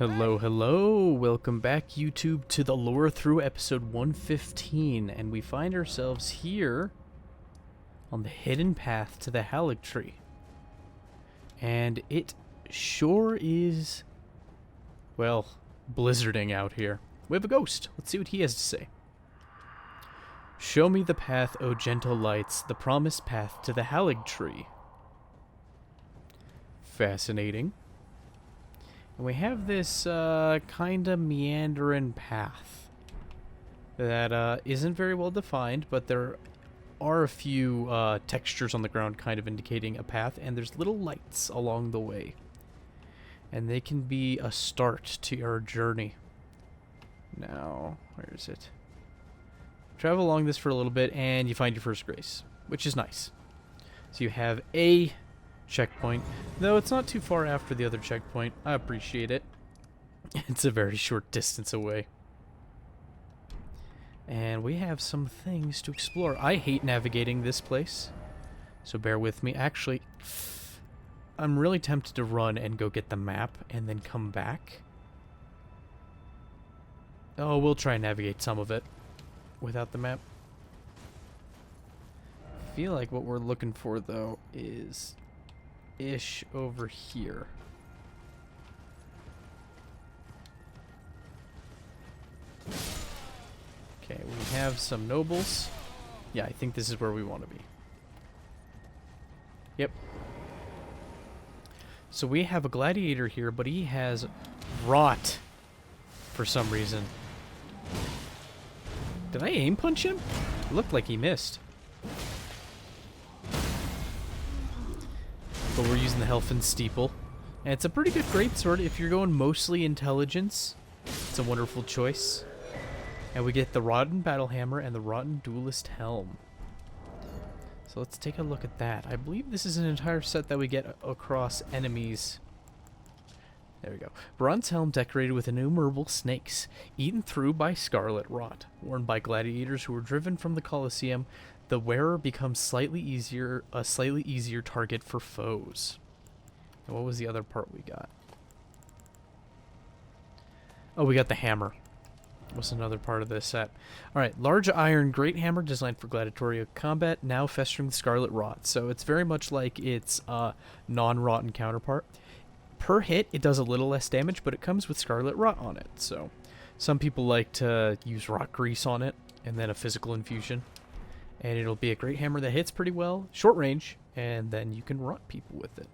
Hello, hello! Welcome back, YouTube, to the Lorethrough episode 115, and we find ourselves here on the hidden path to the Halig Tree. And it sure is, well, blizzarding out here. We have a ghost. Let's see what he has to say. Show me the path, O gentle lights, the promised path to the Halig Tree. Fascinating. And we have this kind of meandering path that isn't very well defined, but there are a few textures on the ground kind of indicating a path, and there's little lights along the way. And they can be a start to our journey. Now, where is it? Travel along this for a little bit, and you find your first grace, which is nice. So you have a checkpoint, though it's not too far after the other checkpoint. I appreciate it. It's a very short distance away. And we have some things to explore. I hate navigating this place, so bear with me. Actually, I'm really tempted to run and go get the map and then come back. Oh, we'll try and navigate some of it without the map. I feel like what we're looking for, though, is ish over here. Okay, we have some nobles. Yeah, I think this is where we want to be. Yep. So we have a gladiator here, but he has rot for some reason. Did I aim punch him? It looked like he missed. But we're using the Helfin Steeple. And it's a pretty good greatsword if you're going mostly intelligence. It's a wonderful choice. And we get the Rotten Battle Hammer and the Rotten Duelist Helm. So let's take a look at that. I believe this is an entire set that we get across enemies. There we go. Bronze helm decorated with innumerable snakes, eaten through by scarlet rot. Worn by gladiators who were driven from the Colosseum, the wearer becomes a slightly easier target for foes. And what was the other part we got? Oh, we got the hammer. What's another part of this set? Alright, large iron great hammer designed for gladiatorial combat, now festering with scarlet rot. So it's very much like its non-rotten counterpart. Per hit, it does a little less damage, but it comes with scarlet rot on it. So some people like to use rot grease on it, and then a physical infusion. And it'll be a great hammer that hits pretty well, short range, and then you can rot people with it.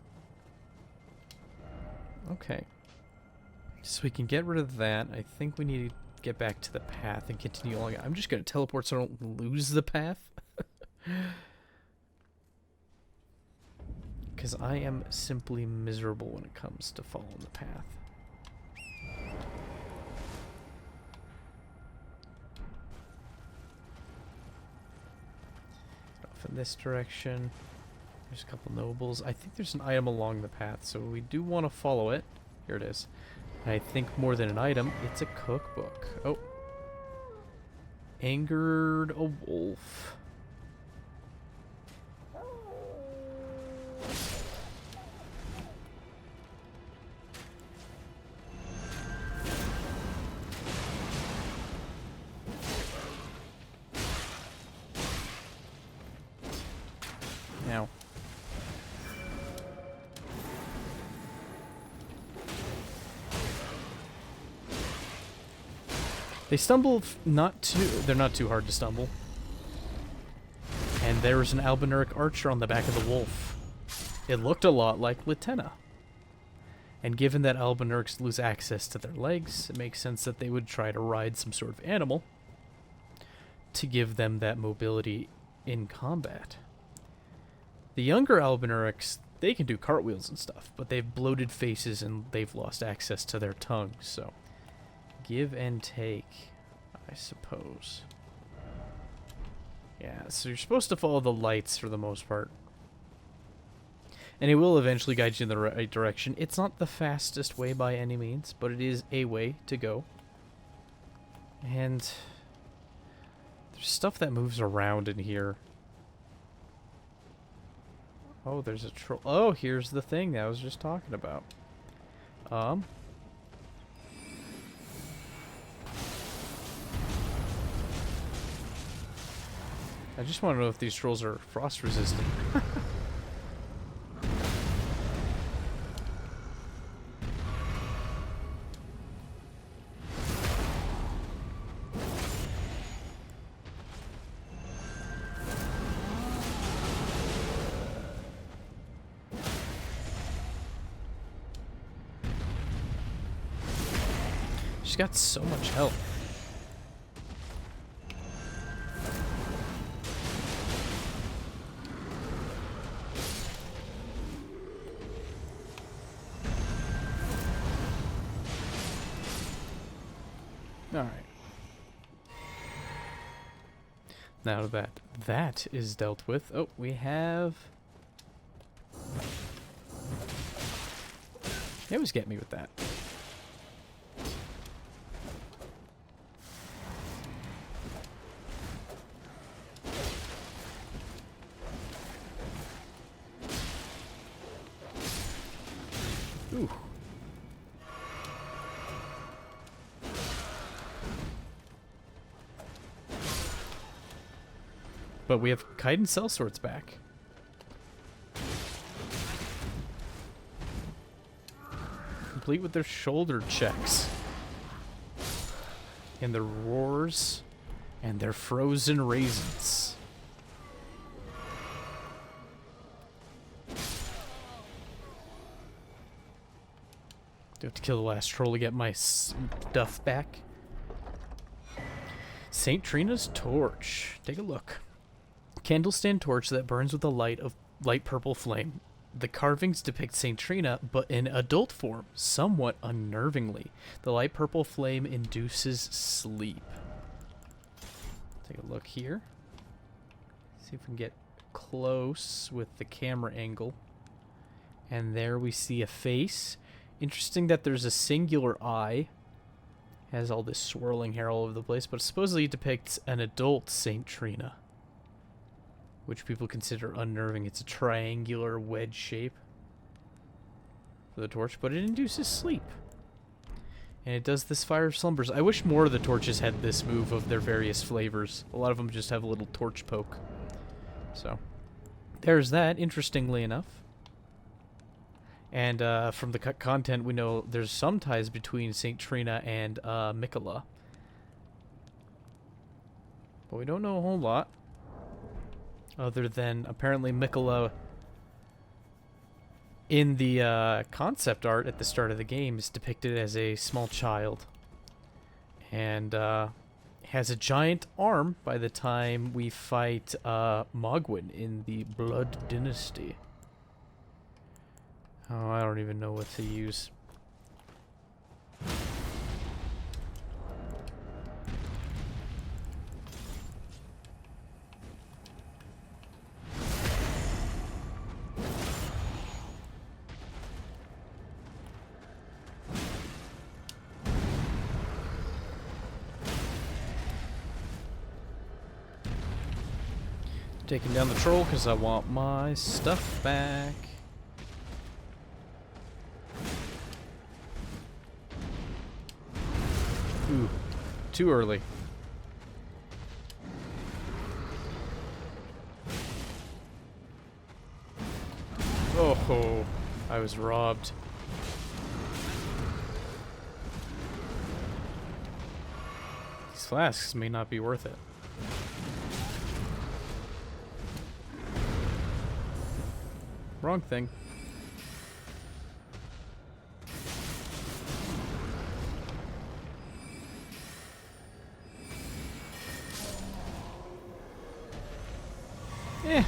Okay. So we can get rid of that. I think we need to get back to the path and continue along. I'm just going to teleport so I don't lose the path. Because I am simply miserable when it comes to following the path. Off in this direction. There's a couple nobles. I think there's an item along the path, so we do want to follow it. Here it is. And I think more than an item, it's a cookbook. Oh. Angered a wolf. Now. They stumble they're not too hard to stumble. And there's an Albinauric archer on the back of the wolf. It looked a lot like Latenna. And given that Albinaurics lose access to their legs, it makes sense that they would try to ride some sort of animal to give them that mobility in combat. The younger Albinaurics, they can do cartwheels and stuff, but they've bloated faces and they've lost access to their tongues, so give and take, I suppose. Yeah, so you're supposed to follow the lights for the most part. And it will eventually guide you in the right direction. It's not the fastest way by any means, but it is a way to go. And there's stuff that moves around in here. Oh, there's a troll. Oh, here's the thing that I was just talking about. I just want to know if these trolls are frost resistant. She's got so much health. Alright. Now that that is dealt with, oh, we have... They always get me with that. Ooh. But we have Kite and Sellswords back. Complete with their shoulder checks. And their roars. And their frozen raisins. Do have to kill the last troll to get my stuff back. St. Trina's torch. Take a look. Candlestand torch that burns with a light purple flame. The carvings depict St. Trina, but in adult form, somewhat unnervingly. The light purple flame induces sleep. Take a look here. See if we can get close with the camera angle. And there we see a face. Interesting that there's a singular eye. Has all this swirling hair all over the place, but supposedly it depicts an adult St. Trina, which people consider unnerving. It's a triangular wedge shape for the torch, but it induces sleep. And it does this fire slumbers. I wish more of the torches had this move of their various flavors. A lot of them just have a little torch poke. So, there's that, interestingly enough. And from the content, we know there's some ties between St. Trina and Mikola. But we don't know a whole lot. Other than, apparently, Mikola, in the concept art at the start of the game, is depicted as a small child. And has a giant arm by the time we fight Mogwin in the Blood Dynasty. Oh, I don't even know what to use. Taking down the troll because I want my stuff back. Ooh, too early. Oh, I was robbed. These flasks may not be worth it. Wrong thing.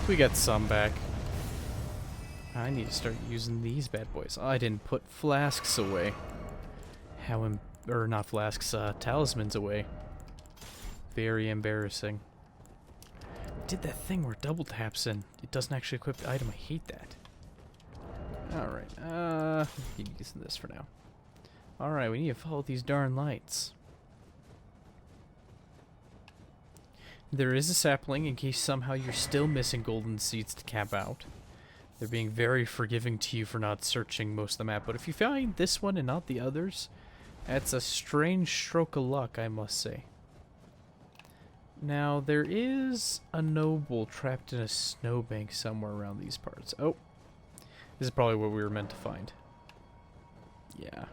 We got some back. I need to start using these bad boys. Oh, I didn't put flasks away. Or not flasks, talismans away. Very embarrassing. Did that thing where double taps and it doesn't actually equip the item. I hate that. Alright, keep using this for now. Alright, we need to follow these darn lights. There is a sapling in case somehow you're still missing golden seeds to cap out. They're being very forgiving to you for not searching most of the map, but if you find this one and not the others, that's a strange stroke of luck, I must say. Now, there is a noble trapped in a snowbank somewhere around these parts. Oh, this is probably what we were meant to find. Yeah.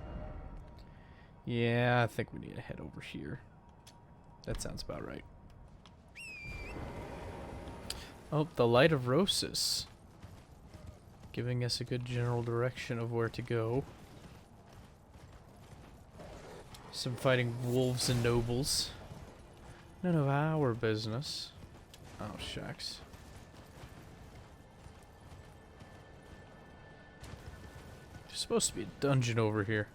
Yeah, I think we need to head over here. That sounds about right. Oh, the Light of Rosas. Giving us a good general direction of where to go. Some fighting wolves and nobles. None of our business. Oh, shucks. There's supposed to be a dungeon over here.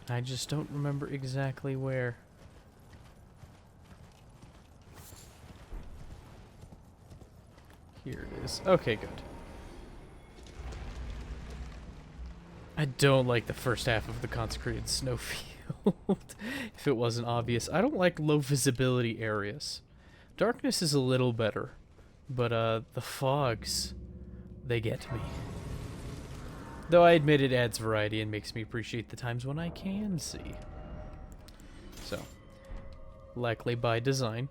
I just don't remember exactly where. Here it is. Okay, good. I don't like the first half of the Consecrated Snowfield, if it wasn't obvious. I don't like low visibility areas. Darkness is a little better, but the fogs, they get me. Though I admit it adds variety and makes me appreciate the times when I can see. So, likely by design.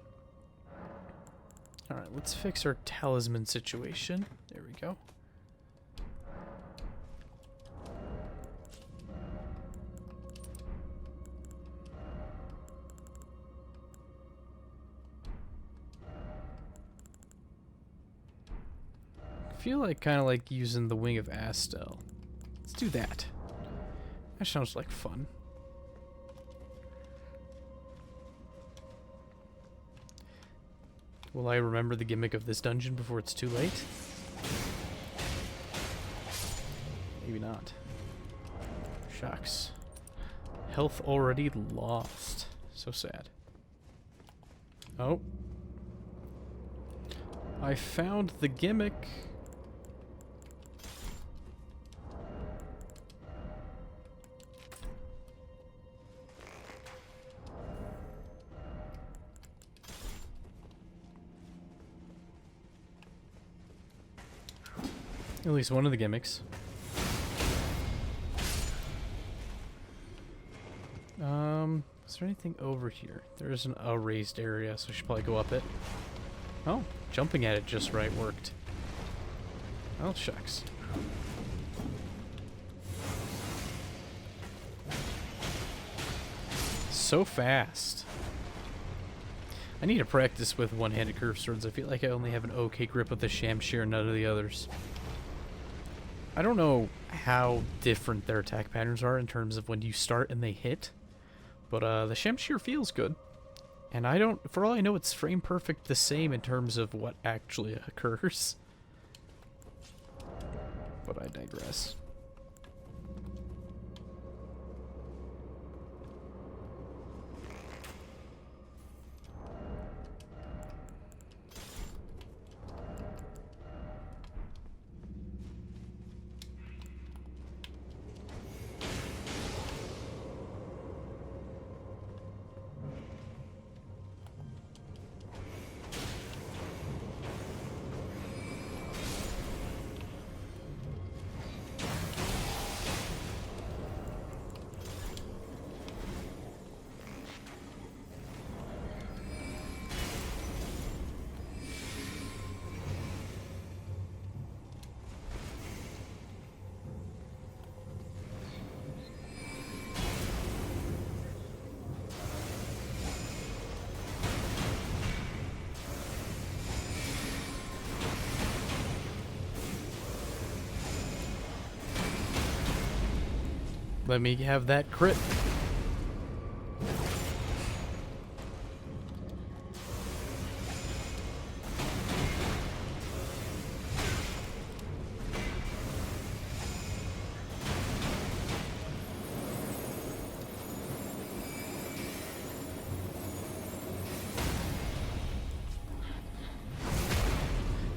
Alright, let's fix our talisman situation. There we go. I feel like kind of like using the Wing of Astel. Let's do that. That sounds like fun. Will I remember the gimmick of this dungeon before it's too late? Maybe not. Shucks. Health already lost. So sad. Oh. I found the gimmick. At least one of the gimmicks. Is there anything over here? There isn't a raised area, so I should probably go up it. Oh, jumping at it just right worked. Oh, shucks. So fast. I need to practice with one-handed curved swords. I feel like I only have an okay grip with the Shamshir and none of the others. I don't know how different their attack patterns are in terms of when you start and they hit, but the Shamshir feels good. And I don't, for all I know, it's frame perfect the same in terms of what actually occurs. But I digress. Let me have that crit.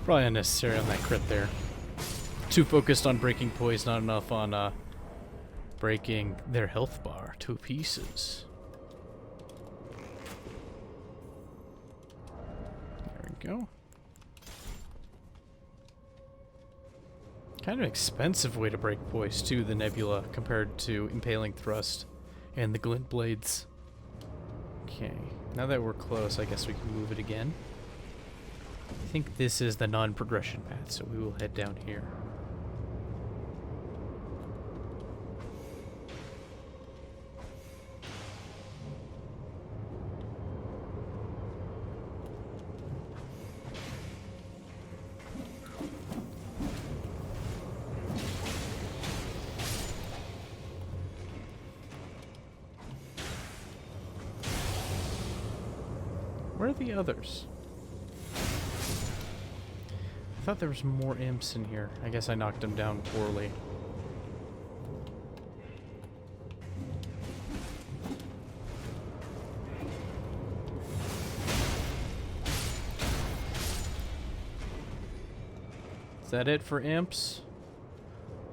Probably unnecessary on that crit there. Too focused on breaking poise, not enough on breaking their health bar to pieces. There we go. Kind of expensive way to break poise too, the nebula, compared to impaling thrust and the glint blades. Okay, now that we're close, I guess we can move it again. I think this is the non-progression path, so we will head down here. Where are the others? I thought there was more imps in here. I guess I knocked them down poorly. Is that it for imps?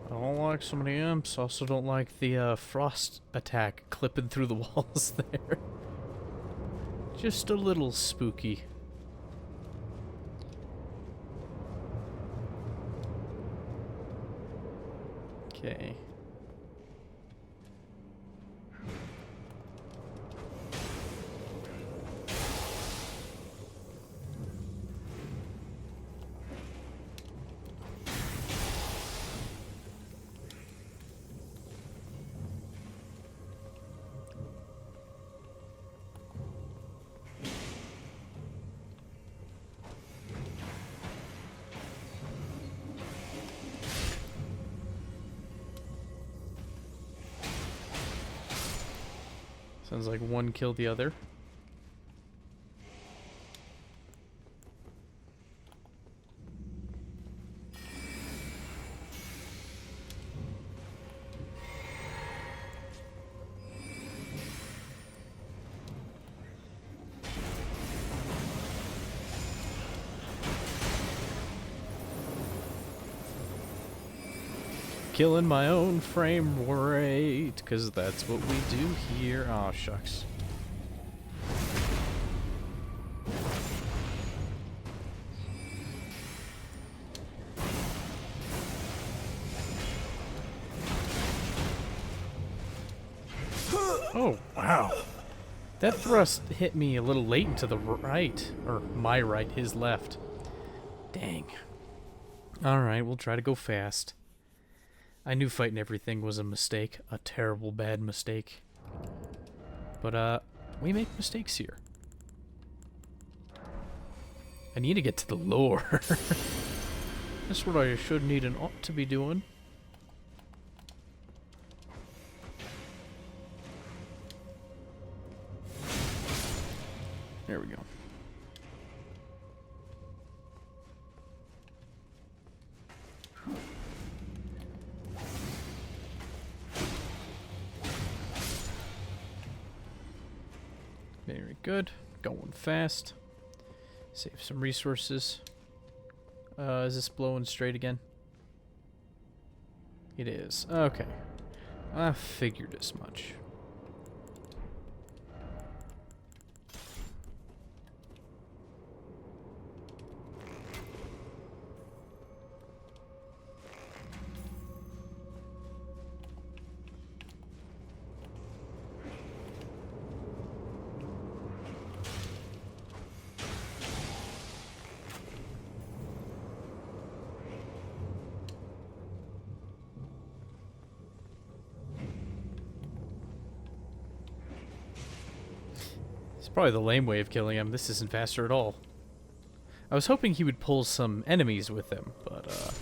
I don't like so many imps. Also don't like the frost attack clipping through the walls there. Just a little spooky. Okay. Sounds like one killed the other. Killing my own frame rate, because that's what we do here. Aw, shucks. Oh, wow. That thrust hit me a little late and to the right. Or my right, his left. Dang. Alright, we'll try to go fast. I knew fighting everything was a mistake. A terrible, bad mistake. But, we make mistakes here. I need to get to the lore. That's what I should need and ought to be doing. There we go. Very good. Going fast. Save some resources. Is this blowing straight again? It is. Okay. I figured as much. Probably the lame way of killing him. This isn't faster at all. I was hoping he would pull some enemies with him, but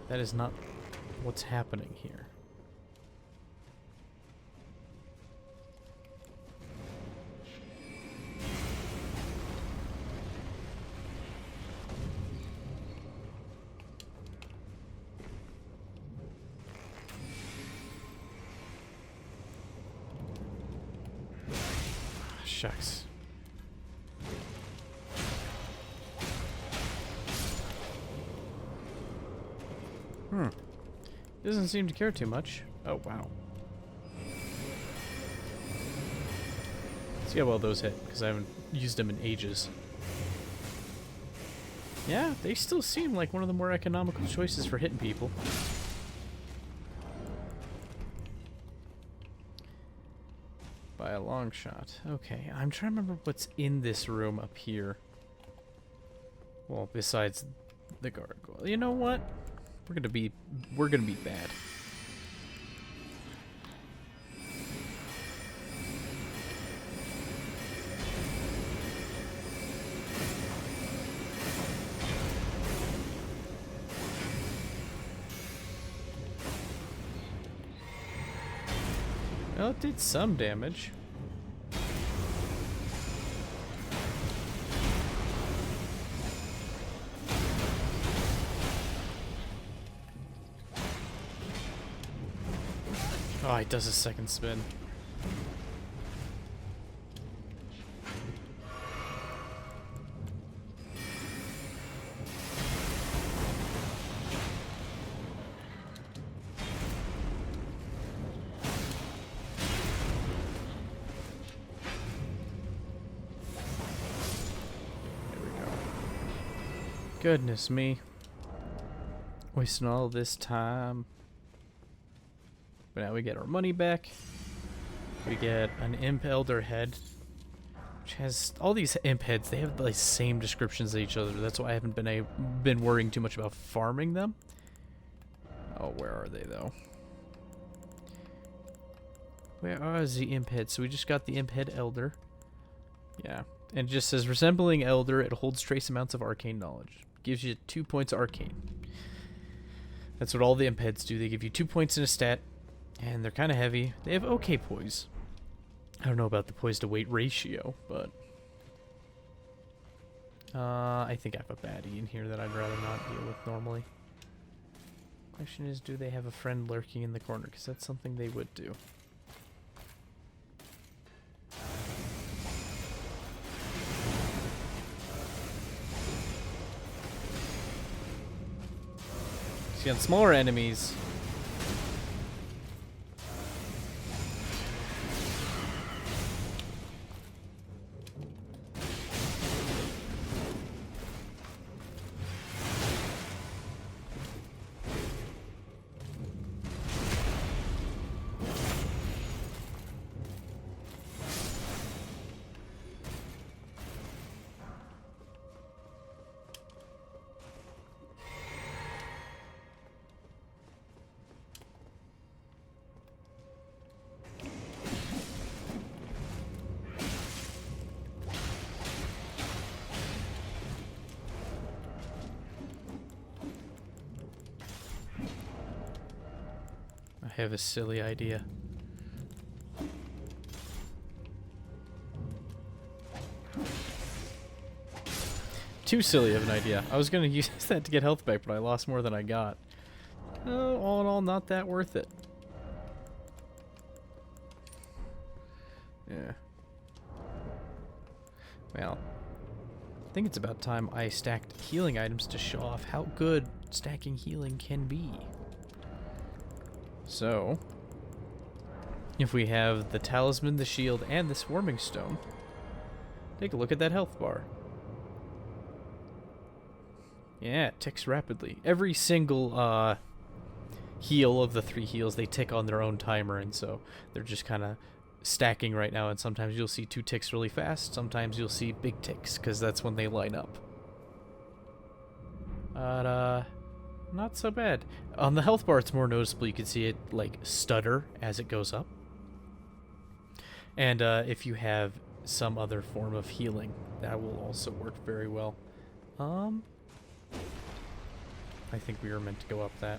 that is not what's happening here. Shucks. Doesn't seem to care too much. Oh, wow. See how well those hit, because I haven't used them in ages. Yeah, they still seem like one of the more economical choices for hitting people. By a long shot. Okay, I'm trying to remember what's in this room up here. Well, besides the gargoyle. You know what? We're gonna be bad. Well, it did some damage. Oh, it does a second spin. Goodness me. Wasting all this time. But now we get our money back. We get an imp elder head. Which has all these imp heads, they have the same descriptions as each other. That's why I haven't been worrying too much about farming them. Oh, where are they though? Where are the imp heads? So we just got the imp head elder. Yeah. And it just says resembling elder, it holds trace amounts of arcane knowledge. Gives you 2 points arcane. That's what all the imp heads do. They give you 2 points in a stat, and they're kind of heavy. They have okay poise. I don't know about the poise to weight ratio, but I think I have a baddie in here that I'd rather not deal with normally. Question is, do they have a friend lurking in the corner? Because that's something they would do. See, on smaller enemies, I have a silly idea. Too silly of an idea. I was gonna use that to get health back, but I lost more than I got. All in all, not that worth it. Yeah. Well, I think it's about time I stacked healing items to show off how good stacking healing can be. So, if we have the talisman, the shield, and the swarming stone, take a look at that health bar. Yeah, it ticks rapidly. Every single heal of the 3 heals, they tick on their own timer, and so they're just kind of stacking right now, and sometimes you'll see 2 ticks really fast, sometimes you'll see big ticks, because that's when they line up. But, not so bad. On the health bar, it's more noticeable. You can see it, like, stutter as it goes up. And if you have some other form of healing, that will also work very well. I think we were meant to go up that.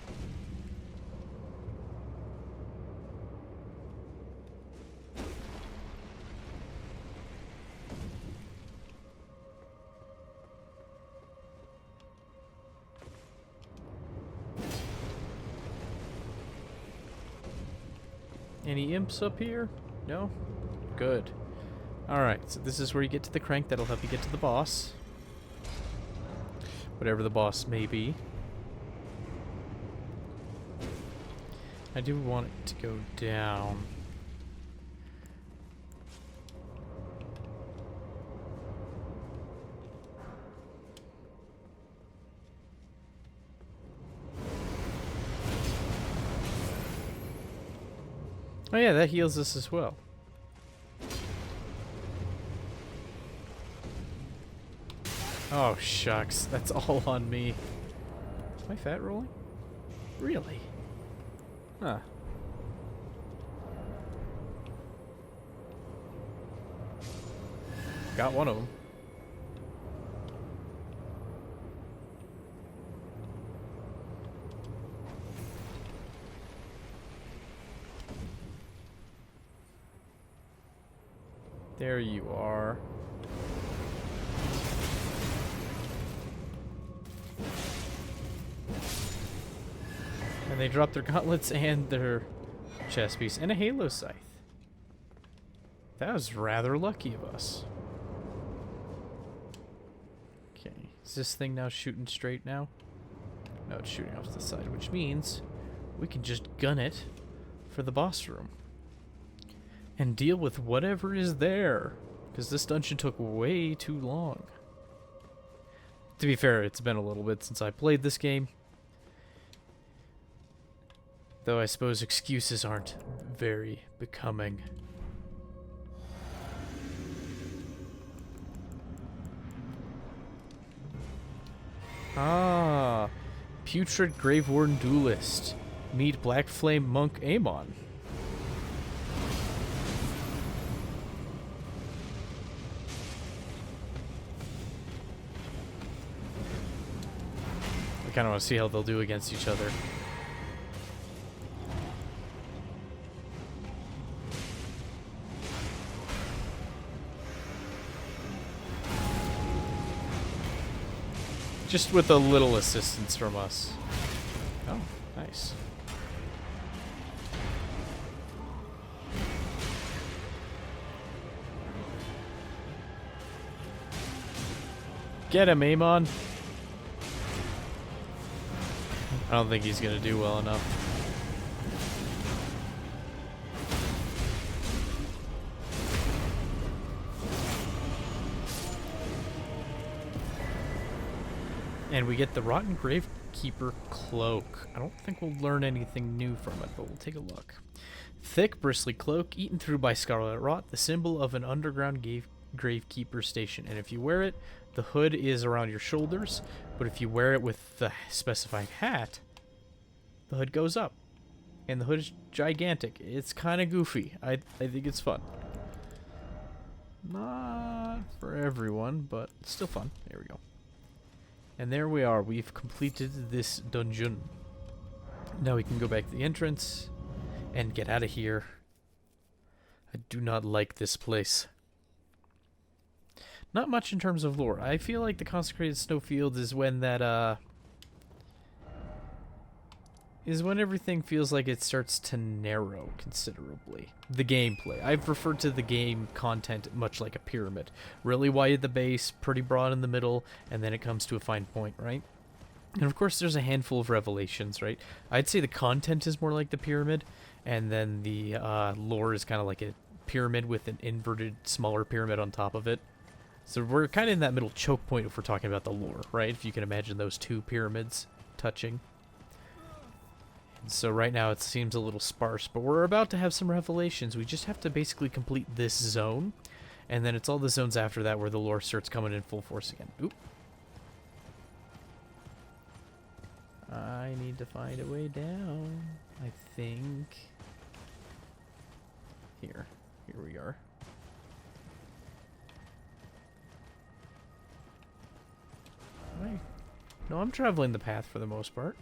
Any imps up here? No? Good. Alright, so this is where you get to the crank. That'll help you get to the boss. Whatever the boss may be. I do want it to go down. Oh yeah, that heals us as well. Oh, shucks. That's all on me. Is my fat rolling? Really? Huh. Got one of them. There you are. And they dropped their gauntlets and their chest piece and a halo scythe. That was rather lucky of us. Okay, is this thing now shooting straight now? No, it's shooting off to the side, which means we can just gun it for the boss room. And deal with whatever is there. Because this dungeon took way too long. To be fair, it's been a little bit since I played this game. Though I suppose excuses aren't very becoming. Ah, Putrid Graveworn Duelist. Meet Black Flame Monk Amon. I kind of want to see how they'll do against each other. Just with a little assistance from us. Oh, nice. Get him, Amon. I don't think he's gonna do well enough. And we get the Rotten Gravekeeper Cloak. I don't think we'll learn anything new from it, but we'll take a look. Thick, bristly cloak, eaten through by scarlet rot, the symbol of an underground gravekeeper station. And if you wear it, the hood is around your shoulders, but if you wear it with the specified hat, the hood goes up. And the hood is gigantic. It's kind of goofy. I think it's fun. Not for everyone, but still fun. There we go. And there we are. We've completed this dungeon. Now we can go back to the entrance and get out of here. I do not like this place. Not much in terms of lore. I feel like the Consecrated Snowfield is when that, is when everything feels like it starts to narrow considerably. The gameplay. I've referred to the game content much like a pyramid. Really wide at the base, pretty broad in the middle, and then it comes to a fine point, right? And of course there's a handful of revelations, right? I'd say the content is more like the pyramid, and then the lore is kind of like a pyramid with an inverted, smaller pyramid on top of it. So we're kind of in that middle choke point if we're talking about the lore, right? If you can imagine those two pyramids touching. So right now it seems a little sparse, but we're about to have some revelations. We just have to basically complete this zone, and then it's all the zones after that where the lore starts coming in full force again. Oop. I need to find a way down, I think. Here we are. No, I'm traveling the path for the most part.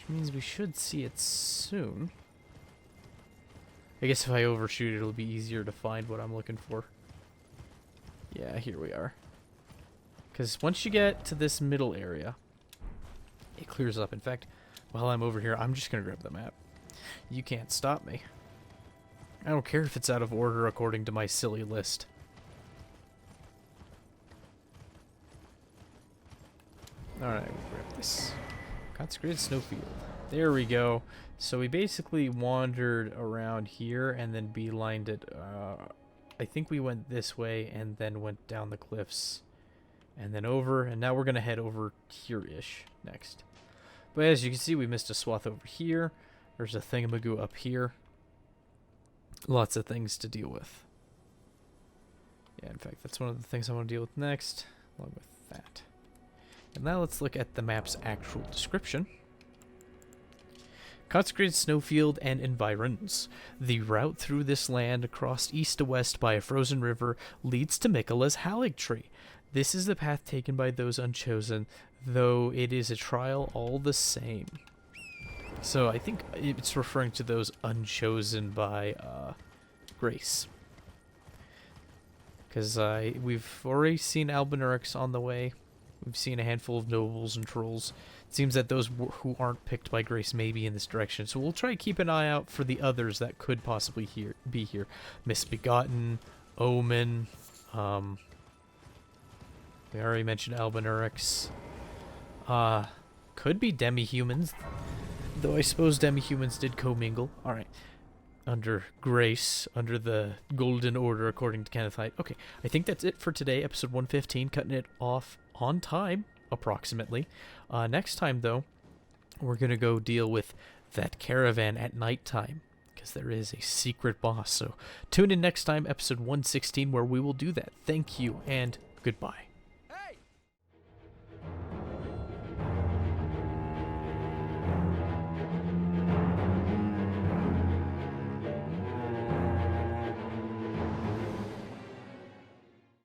Means we should see it soon. I guess if I overshoot, it'll be easier to find what I'm looking for. Yeah, here we are. Because once you get to this middle area, it clears up. In fact, while I'm over here, I'm just going to grab the map. You can't stop me. I don't care if it's out of order according to my silly list. Alright, we'll grab this. Consecrated Snowfield. There we go. So we basically wandered around here and then beelined it. I think we went this way and then went down the cliffs and then over, and now we're going to head over here-ish next. But as you can see, we missed a swath over here. There's a thingamagoo up here. Lots of things to deal with. Yeah, in fact, that's one of the things I want to deal with next. along with that. And now let's look at the map's actual description. Consecrated snowfield and environs. The route through this land, across east to west by a frozen river, leads to Miquella's Halig Tree. This is the path taken by those unchosen, though it is a trial all the same. So I think it's referring to those unchosen by Grace. Because we've already seen Albinaurics on the way. We've seen a handful of nobles and trolls. It seems that those who aren't picked by Grace may be in this direction. So we'll try to keep an eye out for the others that could possibly be here. Misbegotten, Omen, we already mentioned Albinaurics. Could be demi-humans, though I suppose demi-humans did commingle. Alright. Under Grace, under the Golden Order, according to Kenneth Hyde. Okay, I think that's it for today, episode 115, cutting it off on time, approximately. Next time, though, we're going to go deal with that caravan at nighttime, because there is a secret boss. So tune in next time, episode 116, where we will do that. Thank you, and goodbye.